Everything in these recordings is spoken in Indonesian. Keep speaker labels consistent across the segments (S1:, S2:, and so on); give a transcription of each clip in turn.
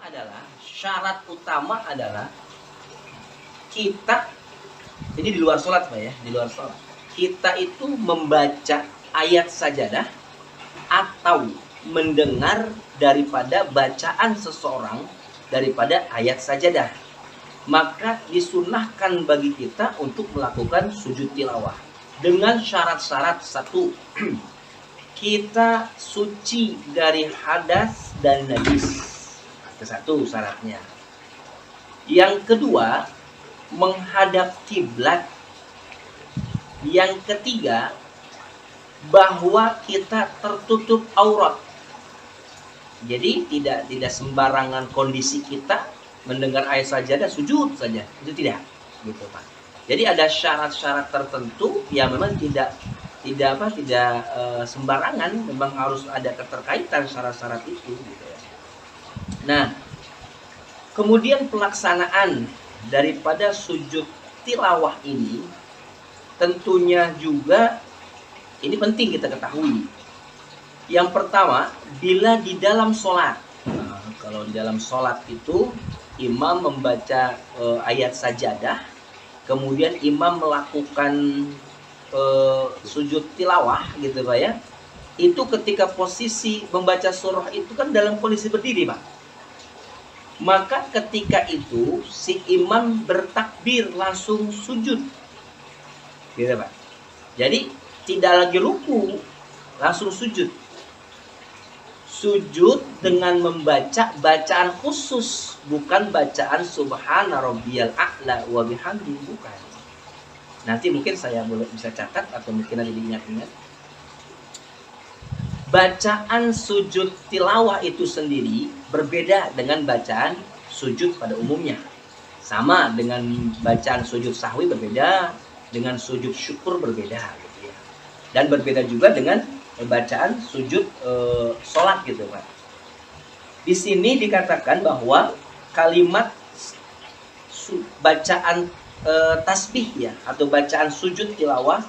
S1: adalah syarat utama adalah kita, ini di luar sholat Pak ya, di luar sholat kita itu membaca ayat sajadah atau mendengar daripada bacaan seseorang daripada ayat sajadah, maka disunahkan bagi kita untuk melakukan sujud tilawah dengan syarat-syarat. Satu, kita suci dari hadas dan najis. Itu satu syaratnya. Yang kedua, menghadap kiblat. Yang ketiga, bahwa kita tertutup aurat. Jadi tidak sembarangan kondisi kita mendengar ayat sajadah sujud saja, itu tidak, gitu Pak. Jadi ada syarat-syarat tertentu yang memang tidak sembarangan, memang harus ada keterkaitan syarat-syarat itu, gitu ya. Nah, kemudian pelaksanaan daripada sujud tilawah ini tentunya juga ini penting kita ketahui. Yang pertama, bila di dalam sholat, kalau di dalam sholat itu imam membaca ayat sajadah, kemudian imam melakukan sujud tilawah, gitu Pak ya. Itu ketika posisi membaca surah itu kan dalam kondisi berdiri Pak. Maka ketika itu si imam bertakbir langsung sujud, gitu Pak. Jadi tidak lagi ruku, langsung sujud. Sujud dengan membaca bacaan khusus, bukan bacaan subhana rabbiyal a'la wa bihamdi, bukan. Nanti mungkin saya boleh bisa catat atau mungkin nanti diingat-ingat. Bacaan sujud tilawah itu sendiri berbeda dengan bacaan sujud pada umumnya. Sama dengan bacaan sujud sahwi berbeda, dengan sujud syukur berbeda, gitu ya. Dan berbeda juga dengan bacaan sujud sholat, gitu Pak. Di sini dikatakan bahwa kalimat bacaan tasbih ya, atau bacaan sujud tilawah,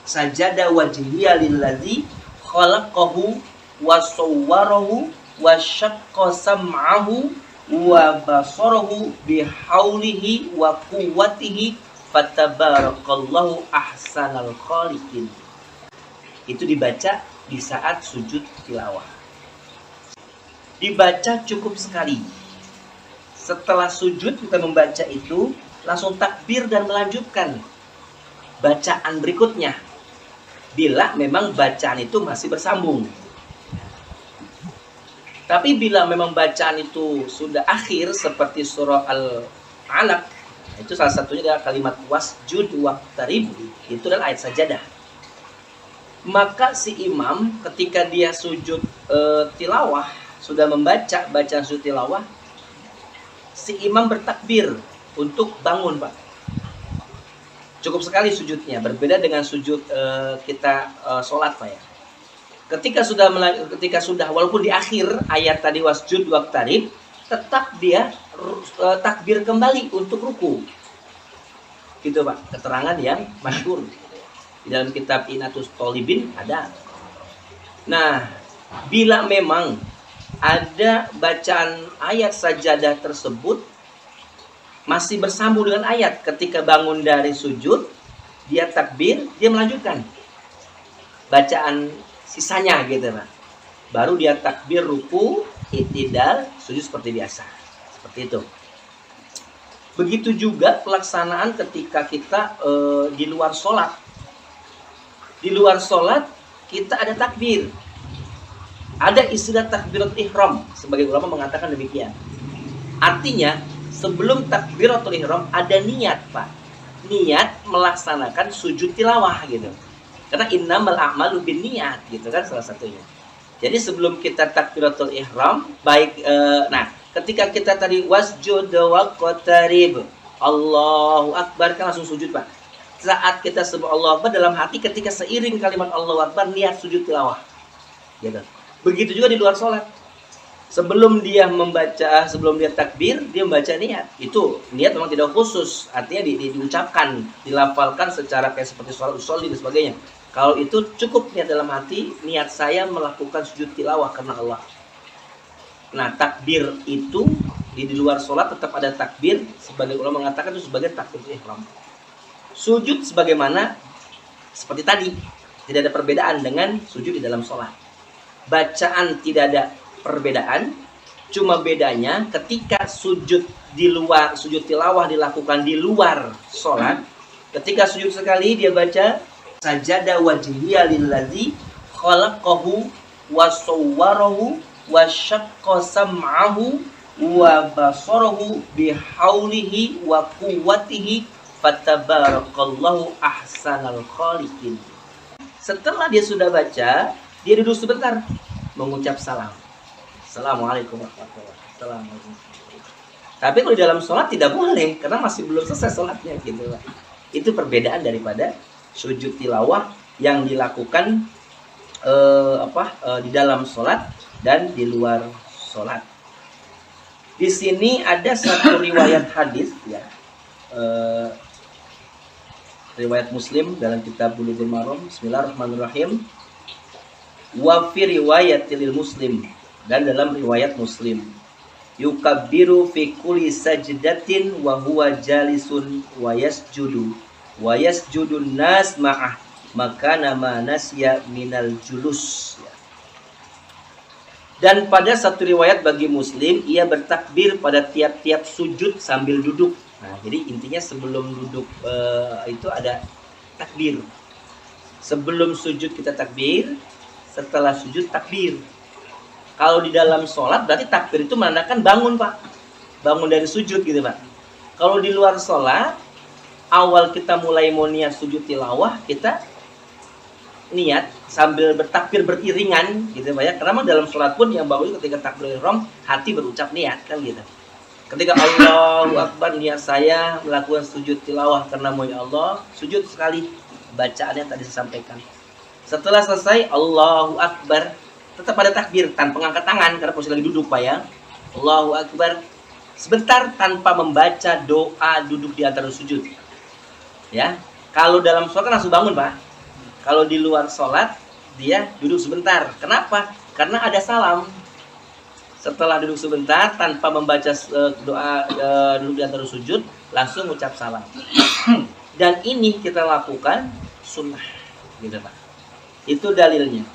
S1: sajada wajhiya lillazi khalaqahu wa sawwarahu wa syaqqa sam'ahu wa basarahu bihaulihi wa quwwatihi fatabarakallahu ahsanal khaliqin. Itu dibaca di saat sujud tilawah. Dibaca cukup sekali. Setelah sujud kita membaca itu, langsung takbir dan melanjutkan bacaan berikutnya. Bila memang bacaan itu masih bersambung. Tapi bila memang bacaan itu sudah akhir seperti surah Al-Alaq, itu salah satunya adalah kalimat wasjud waqtarib, itu adalah ayat sajadah. Maka si imam ketika dia sujud tilawah, sudah membaca bacaan sujud tilawah, si imam bertakbir untuk bangun Pak. Cukup sekali sujudnya, berbeda dengan sujud kita sholat Pak ya. Ketika sudah walaupun di akhir ayat tadi wasjud waqtarib, tetap dia takbir kembali untuk ruku. Gitu Pak, keterangan yang masyhur. Di dalam kitab Inatus Tolibin ada. Nah, bila memang ada bacaan ayat sajadah tersebut masih bersambung dengan ayat, ketika bangun dari sujud, dia takbir, dia melanjutkan bacaan sisanya, gitu Pak. Baru dia takbir ruku, i'tidal, sujud seperti biasa. Seperti itu. Begitu juga pelaksanaan ketika kita di luar sholat. Di luar sholat kita ada takbir. Ada istilah takbiratul ihram. Sebagai ulama mengatakan demikian. Artinya sebelum takbiratul ihram ada niat Pak. Niat melaksanakan sujud tilawah, gitu. Karena innamal a'malu binniyat, gitu kan salah satunya. Jadi sebelum kita takbiratul ihram, baik ketika kita tadi wasjud waqtarib, Allahu akbar, kan langsung sujud Pak. Saat kita sebut Allahu Akbar dalam hati, ketika seiring kalimat Allahu Akbar niat sujud tilawah, gitu. Begitu juga di luar sholat. Sebelum dia takbir, dia membaca niat. Itu niat memang tidak khusus, artinya diucapkan, dilafalkan secara kayak seperti sholat usolli dan sebagainya. Kalau itu cukup niat dalam hati, niat saya melakukan sujud tilawah karena Allah. Nah, takbir itu di luar sholat tetap ada takbir. Sebagai ulama mengatakan itu sebagai takbir ihram. Sujud sebagaimana seperti tadi, tidak ada perbedaan dengan sujud di dalam sholat. Bacaan tidak ada perbedaan, cuma bedanya ketika sujud di luar, sujud tilawah dilakukan di luar sholat. Ketika sujud sekali dia baca sajada wajhiya lillazi khalaqahu wa sawwarahu wa syaqqa sam'ahu wa basarahu bihaulihi wa quwwatihi fatabarakallahu ahsanal khaliqin. Setelah dia sudah baca, dia duduk sebentar mengucap salam. Assalamualaikum warahmatullahi wabarakatuh. Tapi kalau di dalam sholat tidak boleh karena masih belum selesai sholatnya gitu. Itu perbedaan daripada sujud tilawah yang dilakukan di dalam sholat dan di luar sholat. Di sini ada satu riwayat hadis ya, riwayat Muslim dalam kitab Bulughul Maram. Bismillahirrahmanirrahim. Wa fi riwayatil Muslim, dan dalam riwayat Muslim, yukabbiru fi kulli sajdatin wa huwa jalisun wa yasjudun nas ma'ah makana ma nasya minal julus. Dan pada satu riwayat bagi Muslim, ia bertakbir pada tiap-tiap sujud sambil duduk. Nah, jadi intinya sebelum duduk itu ada takbir. Sebelum sujud kita takbir, setelah sujud takbir. Kalau di dalam sholat berarti takbir itu menandakan bangun, Pak. Bangun dari sujud gitu, Pak. Kalau di luar sholat, awal kita mulai mau niat sujud tilawah, kita niat sambil bertakbir beriringan gitu Pak ya. Karena dalam sholat pun yang bagus ketika takbir ihram hati berucap niat kan gitu. Ketika Allahu Akbar, niat saya melakukan sujud tilawah karena mau ya Allah, sujud sekali bacaannya tadi saya sampaikan. Setelah selesai Allahu Akbar, tetap ada takbir tanpa mengangkat tangan karena posisi lagi duduk Pak ya. Allahu Akbar sebentar tanpa membaca doa duduk di antara sujud. Ya. Kalau dalam sholat kan langsung bangun Pak. Kalau di luar sholat, dia duduk sebentar. Kenapa? Karena ada salam. Setelah duduk sebentar, tanpa membaca doa duduk di antara sujud, langsung ucap salam. Dan ini kita lakukan sunnah. Gitu Pak. Itu dalilnya.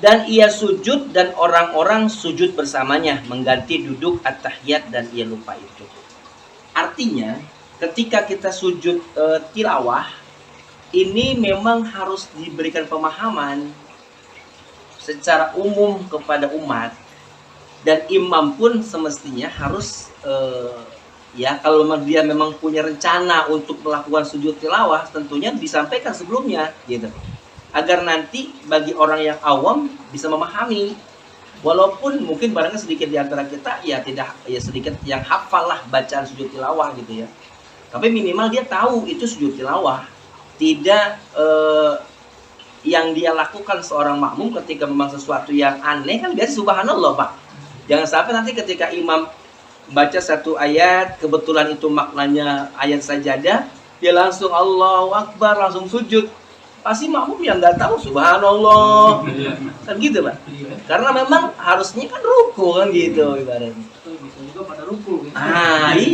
S1: Dan ia sujud dan orang-orang sujud bersamanya, mengganti duduk at-tahiyat dan ia lupa itu. Artinya, ketika kita sujud tilawah, ini memang harus diberikan pemahaman secara umum kepada umat, dan imam pun semestinya harus ya kalau dia memang punya rencana untuk melakukan sujud tilawah, tentunya disampaikan sebelumnya gitu, agar nanti bagi orang yang awam bisa memahami. Walaupun mungkin barangnya sedikit di antara kita ya tidak ya sedikit yang hafal lah bacaan sujud tilawah gitu ya, tapi minimal dia tahu itu sujud tilawah. Tidak yang dia lakukan seorang makmum ketika memang sesuatu yang aneh kan biasa subhanallah Pak. Jangan sampai nanti ketika imam baca satu ayat kebetulan itu maknanya ayat sajadah, dia langsung Allahu Akbar langsung sujud. Pasti makmum yang nggak tahu subhanallah kan gitu Pak. Karena memang harusnya kan ruku kan gitu ibaratnya.
S2: Bisa juga pada ruku gitu.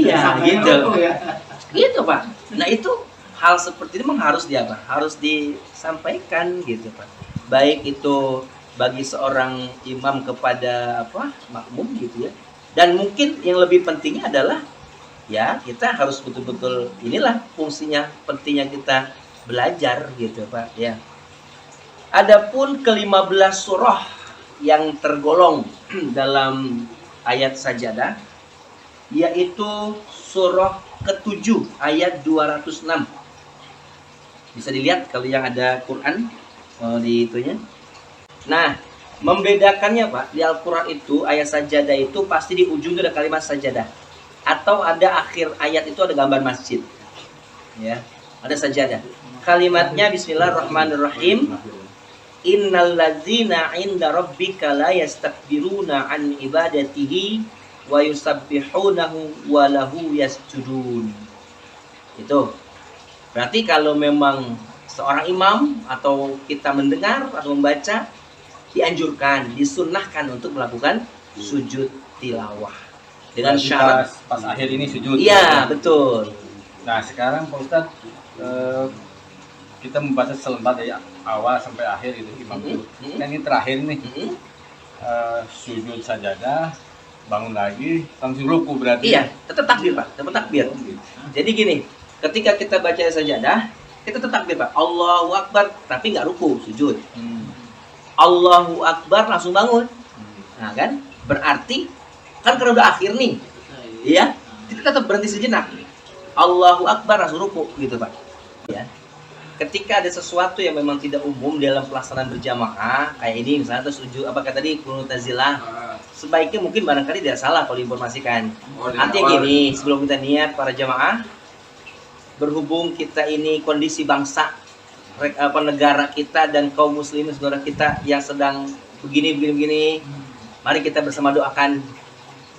S1: Iya gitu. Gitu Pak. Nah itu hal seperti ini memang harus harus disampaikan gitu Pak. Baik itu bagi seorang imam kepada makmum gitu ya. Dan mungkin yang lebih pentingnya adalah ya kita harus betul-betul inilah fungsinya pentingnya kita belajar gitu Pak ya. Adapun ke-15 surah yang tergolong dalam ayat sajadah yaitu surah ke-7 ayat 206. Bisa dilihat kalau yang ada Quran di itunya. Nah, membedakannya Pak, di Al-Quran itu ayat sajadah itu pasti di ujung itu ada kalimat sajadah. Atau ada akhir ayat itu ada gambar masjid. Ya, ada sajadah. Kalimatnya Bismillahirrahmanirrahim. Innal ladzina 'inda rabbika la yastakbiruna an ibadatihi wa yusabbihunahu wa lahu yasjudun. Itu. Berarti kalau memang seorang imam atau kita mendengar atau membaca dianjurkan, disunnahkan untuk melakukan sujud tilawah dengan
S3: Berarti
S1: syarat.
S3: pas akhir ini sujud.
S1: Iya, betul.
S3: Nah sekarang Pak Ustadz, kita membaca selembar dari awal sampai akhir itu imam itu. Kan ini terakhir nih, sujud sajadah, bangun lagi, langsung ruku berarti.
S1: Iya, tetap takbir Pak, tetap takbir. Jadi gini, ketika kita baca sajadah, kita tetap takbir Pak, Allahu Akbar, tapi nggak ruku, sujud. Allahu Akbar langsung bangun. Nah kan, berarti kan karena udah akhir nih, iya, kita tetap berhenti sejenak. Allahu Akbar langsung ruku gitu Pak. Ya. Ketika ada sesuatu yang memang tidak umum dalam pelaksanaan berjamaah, kayak ini misalnya terus sujud apa kata tadi kunut nazilah, sebaiknya mungkin barangkali tidak salah kalau diinformasikan. Artinya gini, sebelum kita niat para jamaah, berhubung kita ini kondisi bangsa, negara kita dan kaum muslimin saudara kita yang sedang begini, mari kita bersama doakan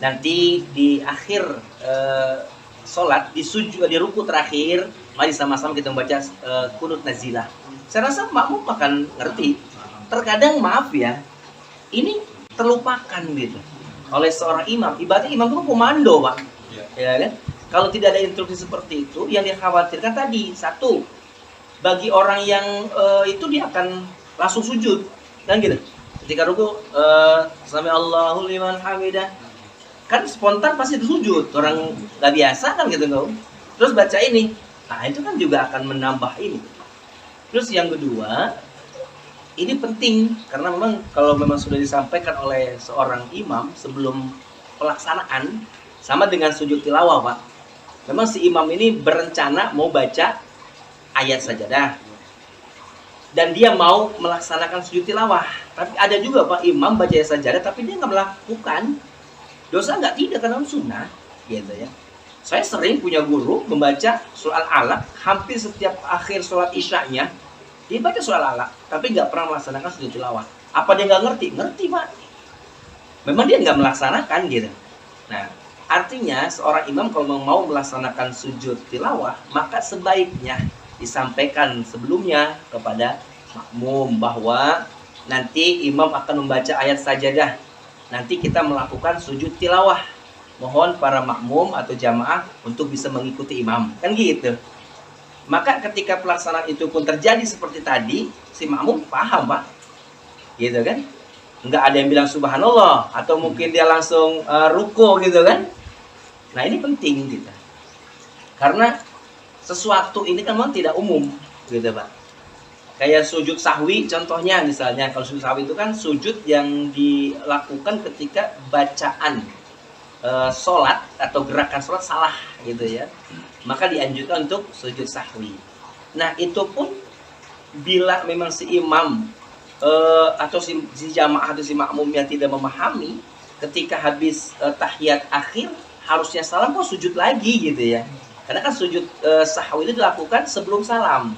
S1: nanti di akhir sholat, di ruku terakhir, mari sama-sama kita membaca kunut nazilah. Saya rasa makmum akan ngerti. Terkadang maaf ya, ini terlupakan gitu oleh seorang imam. Ibaratnya imam itu komando Pak, ya kan? Kalau tidak ada instruksi seperti itu, yang dikhawatirkan tadi satu, bagi orang yang itu dia akan langsung sujud, kan gitu. Ketika ruku, sami Allahu liman hamidah, kan spontan pasti itu sujud, orang nggak biasa kan gitu nggak. Terus baca ini, nah itu kan juga akan menambah ini. Terus yang kedua, ini penting karena memang kalau memang sudah disampaikan oleh seorang imam sebelum pelaksanaan, sama dengan sujud tilawah Pak. Memang si imam ini berencana mau baca ayat sajadah dan dia mau melaksanakan sujud tilawah. Tapi ada juga Pak imam baca ayat sajadah tapi dia nggak melakukan. Dosa nggak? Tidak, karena sunnah gitu ya. Saya sering punya guru membaca surah Al-Alaq, hampir setiap akhir sholat isya'nya dia baca surah Al-Alaq, tapi nggak pernah melaksanakan sujud tilawah. Apa dia nggak ngerti? Ngerti Pak. Memang dia nggak melaksanakan gitu. Nah, artinya seorang imam kalau mau melaksanakan sujud tilawah, maka sebaiknya disampaikan sebelumnya kepada makmum bahwa nanti imam akan membaca ayat sajadah. Nanti kita melakukan sujud tilawah. Mohon para makmum atau jamaah untuk bisa mengikuti imam. Kan gitu. Maka ketika pelaksanaan itu pun terjadi seperti tadi, si makmum paham Pak. Gitu kan. Nggak ada yang bilang subhanallah. Atau mungkin dia langsung ruku gitu kan. Nah ini penting gitu. Karena sesuatu ini kan memang tidak umum. Gitu Pak. Kayak sujud sahwi contohnya misalnya, kalau sujud sahwi itu kan sujud yang dilakukan ketika bacaan sholat atau gerakan sholat salah gitu ya, maka dianjurkan untuk sujud sahwi. Nah itu pun bila memang si imam atau si jamaah atau si makmum yang tidak memahami, ketika habis tahiyat akhir harusnya salam kok sujud lagi gitu ya, karena kan sujud sahwi itu dilakukan sebelum salam.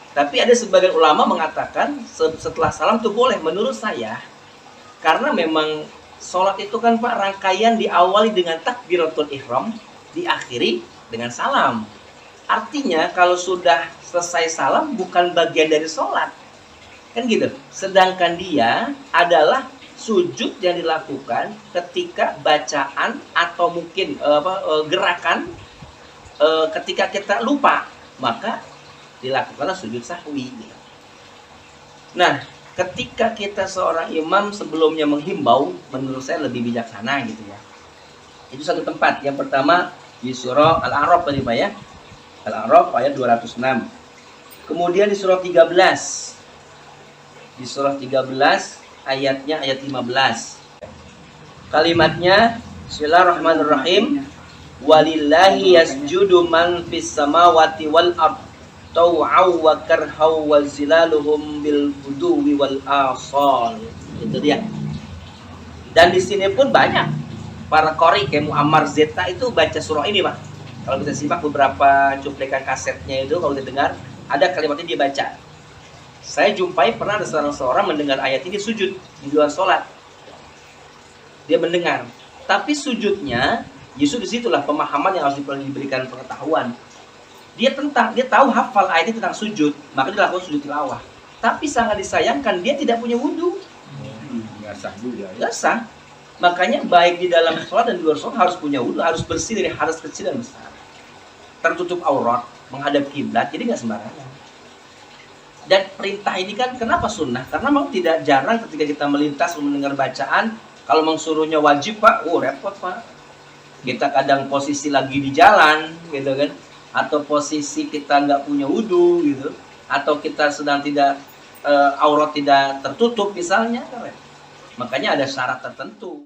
S1: Tapi ada sebagian ulama mengatakan setelah salam itu boleh menurut saya. Karena memang sholat itu kan Pak rangkaian diawali dengan takbiratul ihram, diakhiri dengan salam. Artinya kalau sudah selesai salam bukan bagian dari sholat. Kan gitu. Sedangkan dia adalah sujud yang dilakukan ketika bacaan atau mungkin gerakan ketika kita lupa. Maka dilakukanlah sujud sahwi. Nah, ketika kita seorang imam sebelumnya menghimbau, menurut saya lebih bijaksana gitu ya. Itu satu tempat. Yang pertama di surah Al-A'raf tadi Pak ya. Al-A'raf ayat 206. Kemudian di surah 13. Di surah 13 ayatnya ayat 15. Kalimatnya Bismillahirrahmanirrahim. Walillahi yasjudu man fis samawati wal ard tau'aw wa karhaw wa zilaluhum bil buduwi wal asal. Itu dia. Dan di sini pun banyak para qori kayak Muammar Zeta itu baca surah ini Pak. Kalau kita simak beberapa cuplikan kasetnya itu, kalau kita dengar ada kalimatnya dia baca. Saya jumpai pernah ada seorang mendengar ayat ini sujud di luar sholat. Dia mendengar, tapi sujudnya justru disitulah pemahaman yang harus diberikan pengetahuan. Dia tahu hafal ayat ini tentang sujud, maka dia lakukan sujud tilawah. Tapi sangat disayangkan dia tidak punya wudhu.
S3: nggak sah juga ya.
S1: Nggak sah. Makanya baik di dalam sholat dan di luar sholat harus punya wudhu, harus bersih dari hadas kecil dan besar. Tertutup aurat, menghadap kiblat, jadi nggak sembarangan. Dan perintah ini kan kenapa sunnah? Karena memang tidak jarang ketika kita melintas mendengar bacaan, kalau mengsuruhnya wajib pak, repot pak. Kita kadang posisi lagi di jalan, gitu kan, atau posisi kita nggak punya wudhu, gitu, atau kita sedang tidak aurat tidak tertutup misalnya, makanya ada syarat tertentu.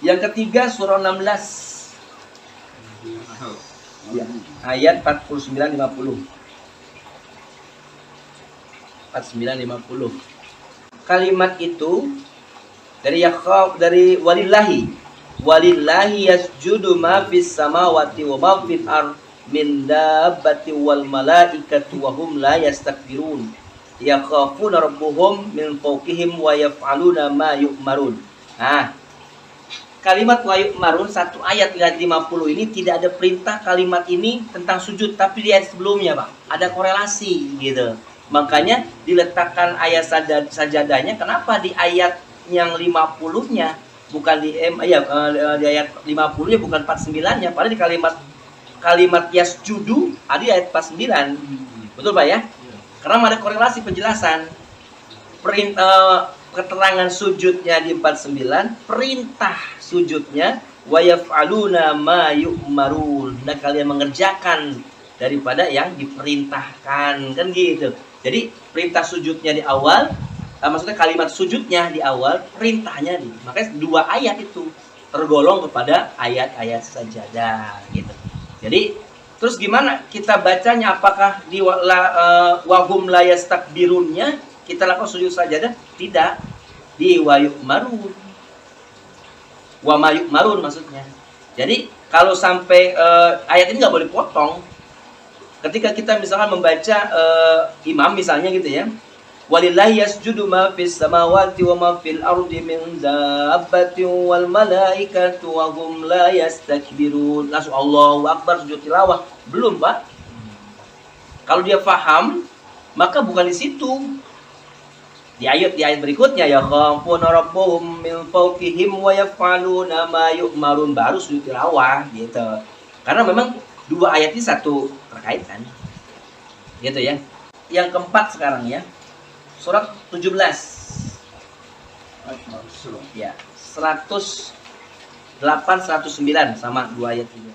S1: Yang ketiga surah 16 ya, ayat 49-50. 49-50. Kalimat itu dari walillahi yasjudu ma fis samawati wa ma fil ard min dabbati wal malaikatu wa hum la yastakbirun yakhafuna rabbuhum min fawqihim wa yaf'aluna ma yu'marun. Nah, kalimat wa yu'marun satu ayat 50 ini tidak ada perintah kalimat ini tentang sujud, tapi di ayat sebelumnya, Pak, ada korelasi gitu. Makanya diletakkan ayat sajadahnya. Kenapa di ayat yang 50-nya bukan di ayat 50-nya bukan 49-nya, padahal di kalimat yasjudu ada di ayat 49. Betul, Pak ya? Karena ada korelasi penjelasan. Keterangan sujudnya di 49, perintah sujudnya wa yaf'aluna ma yu'marun, dan kalian mengerjakan daripada yang diperintahkan, kan gitu. Jadi perintah sujudnya di awal, maksudnya kalimat sujudnya di awal, perintahnya di. Makanya dua ayat itu tergolong kepada ayat-ayat sajadah gitu. Jadi terus gimana kita bacanya? Apakah di wahum la yastakbirunnya kita lakukan sujud sajadah? Tidak. Di wa yu'marun. Wa ma yu'marun maksudnya. Jadi kalau sampai ayat ini nggak boleh potong. Ketika kita misalkan membaca imam misalnya gitu ya. Walillahi yasjudu ma fis samawati wa ma fil ardi min dabbatin wal malaikatu wa hum la yastakbirun. Langsung Allahu Akbar sujud tilawah. Belum, Pak. Kalau dia paham, maka bukan di situ. Di ayat berikutnya ya khamfuna rabbuhum min fawqihim wa yaf'aluna ma yu'marun, baru sujud tilawah gitu. Karena memang dua ayat ini satu terkait kan. Gitu ya. Yang keempat sekarang ya. Surat 17. Ya, 108 109 sama dua ayat juga.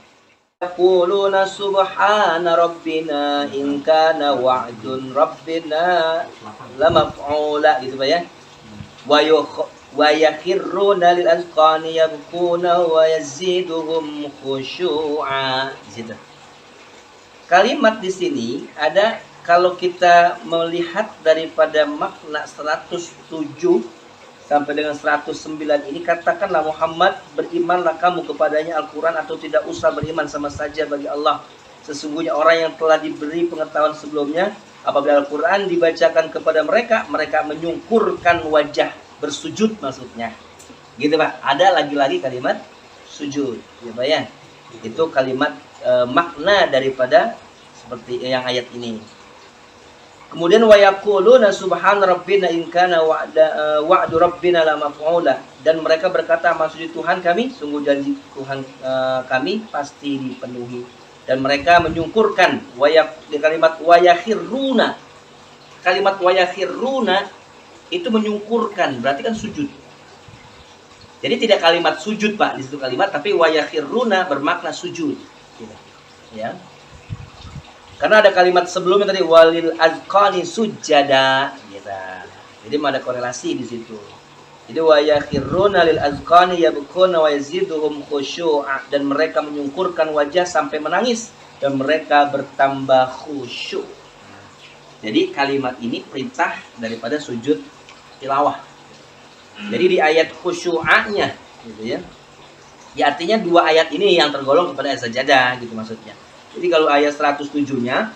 S1: Yaquluna subhana rabbina in kana wa'dun rabbina lamaf'ula, gitu Pak ya. Wa yakhirruna lil azqani yabkuna wa yaziduhum khusyu'a. Di situ. Kalimat di sini ada. Kalau kita melihat daripada makna 107 sampai dengan 109 ini, katakanlah Muhammad, berimanlah kamu kepadanya Al-Quran atau tidak usah beriman, sama saja bagi Allah. Sesungguhnya orang yang telah diberi pengetahuan sebelumnya, apabila Al-Quran dibacakan kepada mereka, mereka menyungkurkan wajah, bersujud maksudnya. Gitu Pak, ada lagi-lagi kalimat sujud. Ya Pak ya, itu kalimat makna daripada seperti yang ayat ini. Kemudian wa yaquluna subhana rabbina in kana wa'du rabbina la maf'ula, dan mereka berkata, maksud Tuhan kami, sungguh janji Tuhan kami pasti dipenuhi. Dan mereka menyungkurkan di kalimat wa yakhirruna. Kalimat wa yakhirruna itu menyungkurkan, berarti kan sujud. Jadi tidak kalimat sujud Pak di situ kalimat, tapi wa yakhirruna bermakna sujud. Gitu. Ya. Karena ada kalimat sebelumnya tadi walil azqani sujada gitu. Jadi ada korelasi di situ. Jadi wa yakhirruna lil azqani yabkuna wa yaziduhum khusyu'a, dan mereka menyungkurkan wajah sampai menangis dan mereka bertambah khusyuk. Jadi kalimat ini perintah daripada sujud tilawah. Jadi di ayat khusyu'anya gitu ya. Ya artinya dua ayat ini yang tergolong kepada ayat sajadah gitu maksudnya. Jadi kalau ayat 107-nya,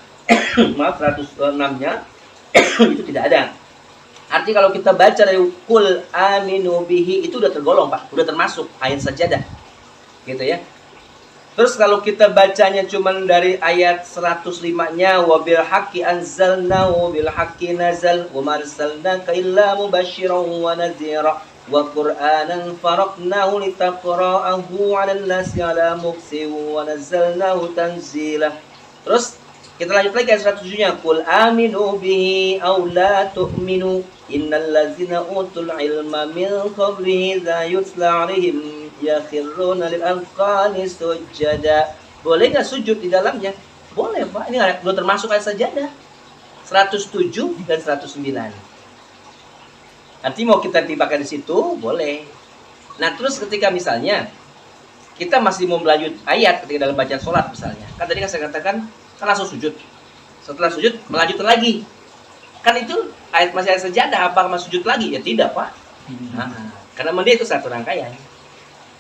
S1: maaf 106-nya, itu tidak ada. Artinya kalau kita baca dari kul aminu bihi, itu udah tergolong Pak, udah termasuk ayat sajadah. Gitu ya. Terus kalau kita bacanya cuman dari ayat 105-nya, wabil haqqi anzalnahu bil haqqi nazal wa marsalnaka illa mubasysyiran wa nadhira wa qur'anan faraqnahu litaqra'ahu 'alal nasi 'ala muksin wa nazzalnahu tanzila. Terus kita lanjut lagi ayat 107-nya, qul aminu bihi aw la tu'minu innal ladzina utul ilma min qablihi la yutla 'alaihim yakhiruna lil azqani sujada. Boleh nggak sujud di dalamnya? Boleh, Pak. Ini belum termasuk ayat sajadah. 107 dan 109. Nanti mau kita tibakan di situ, boleh. Nah, terus ketika misalnya kita masih mau melanjut ayat ketika dalam bacaan sholat misalnya. Kan tadi kan saya katakan kan langsung sujud. Setelah sujud melanjutkan lagi. Kan itu ayat masih ayat sajadah, apa masih sujud lagi? Ya tidak, Pak. Nah, karena dia itu satu rangkaian.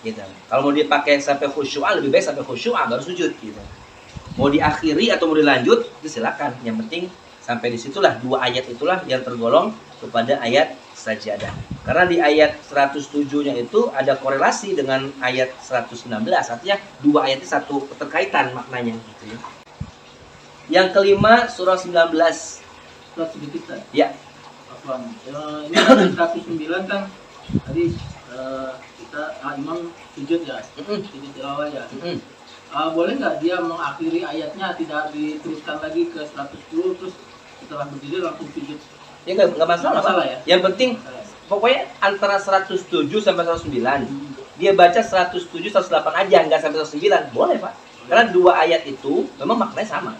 S1: Gitu. Kalau mau dipakai sampai khusyu'ah, lebih baik sampai khusyu'ah baru sujud gitu. Mau diakhiri atau mau dilanjut itu silakan. Yang penting sampai disitulah dua ayat itulah yang tergolong kepada ayat sajadah. Karena di ayat 107-nya itu ada korelasi dengan ayat 119. Artinya dua ayat itu satu keterkaitan maknanya gitu ya. Yang kelima surah 19.
S2: Terus sedikit kan?
S1: Ya.
S2: Ini kan 109 kan tadi kita imam sujud ya, sujud tilawah ya. Boleh nggak dia mengakhiri ayatnya tidak diteruskan lagi ke 110 terus setelah berdiri langsung sujud?
S1: Ya nggak masalah
S2: ya.
S1: Yang penting pokoknya antara 107 sampai 109 dia baca 107 108 aja, nggak sampai 109 boleh, Pak. Karena dua ayat itu memang maknanya sama.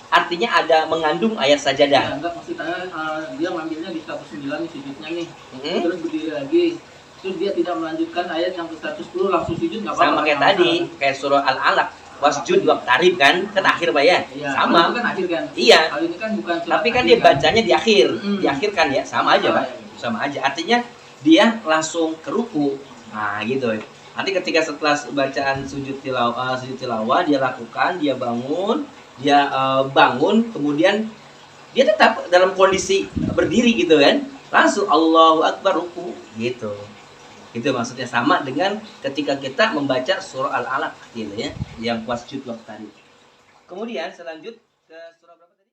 S1: Artinya ada mengandung ayat sajadah.
S2: Ya, enggak, maksudnya dia ngambilnya di 109 nih sujudnya nih. Terus berdiri lagi. Terus dia tidak melanjutkan ayat yang ke 110 langsung sujud nggak apa-apa.
S1: Sama kayak tadi, kayak surah Al-Alaq, wasjud waqtarib kan akhir Pak ya.
S2: Iya,
S1: sama.
S2: itu kan akhir kan.
S1: Iya.
S2: Kali ini kan bukan
S1: Tapi kan dia bacanya di akhir, diakhirkan ya, sama aja Pak.
S2: Ya.
S1: Sama aja. Artinya dia langsung ke ruku. Nah, gitu. Nanti ketika setelah bacaan sujud tilawah dia lakukan, dia bangun, kemudian dia tetap dalam kondisi berdiri gitu kan. Langsung Allahu Akbar ruku gitu. Itu maksudnya sama dengan ketika kita membaca surah Al-Alaq gitu ya, yang wasjud waqtarib. Kemudian selanjut ke surah berapa tadi?